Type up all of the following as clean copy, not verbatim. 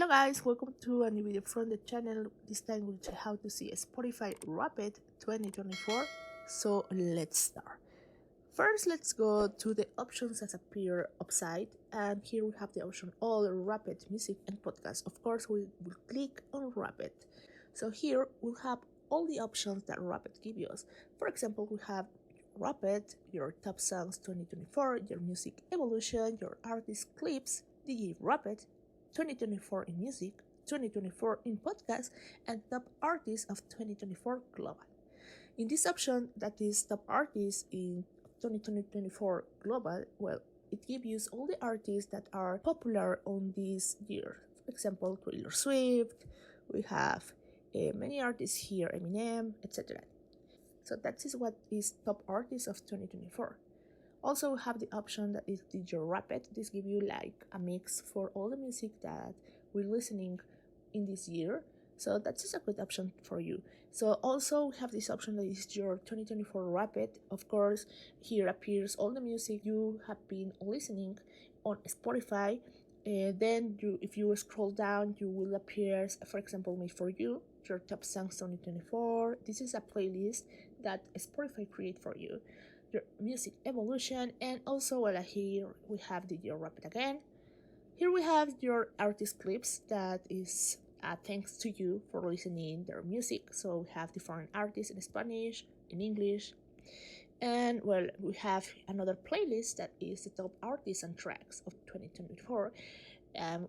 Hello guys, welcome to a new video from the channel. This time we'll check how to see a Spotify Wrapped 2024. So let's start. First, let's go to the options that appear upside, and here we have the option all Wrapped music and podcast. Of course, we will click on Wrapped. So here we'll have all the options that Wrapped gives us. For example, we have Wrapped, your top songs 2024, your music evolution, your artist clips, DJ Wrapped, 2024 in music, 2024 in podcast, and top artists of 2024 global. In this option, that is top artists in 2024 global, well, it gives you all the artists that are popular on this year. For example, Taylor Swift, we have many artists here, Eminem, etc. So that is what is top artists of 2024. Also, we have the option that is DJ Wrapped. This gives you like a mix for all the music that we're listening in this year. So that's just a good option for you. So also we have this option that is your 2024 Wrapped. Of course, here appears all the music you have been listening on Spotify. Then if you scroll down, you will appear, for example, Made for You, your top songs 2024. This is a playlist that Spotify create for you. Your music evolution, and also here we have the your Wrapped again. Here we have your artist clips that is thanks to you for listening their music. So we have different artists in Spanish, in English, and well, we have another playlist that is the top artists and tracks of 2024.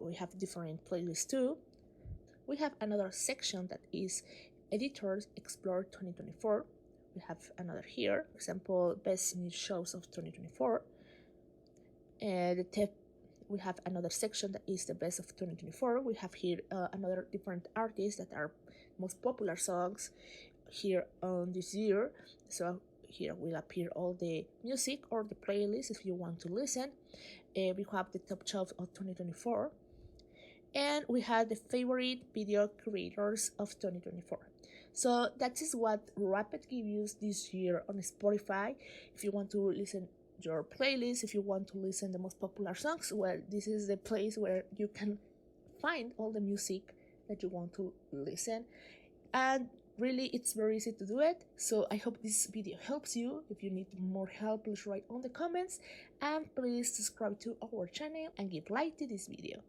We have different playlists too. We have another section that is editors explore 2024. We have another here, for example, best new shows of 2024. We have another section that is the best of 2024. We have here another different artists that are most popular songs here on this year. So here will appear all the music or the playlist if you want to listen. We have the top 12 of 2024. And we have the favorite video creators of 2024. So that is what Wrapped gives you this year on Spotify. If you want to listen your playlist, if you want to listen the most popular songs, well, this is the place where you can find all the music that you want to listen. And really, it's very easy to do it. So I hope this video helps you. If you need more help, please write on the comments. And please subscribe to our channel and give like to this video.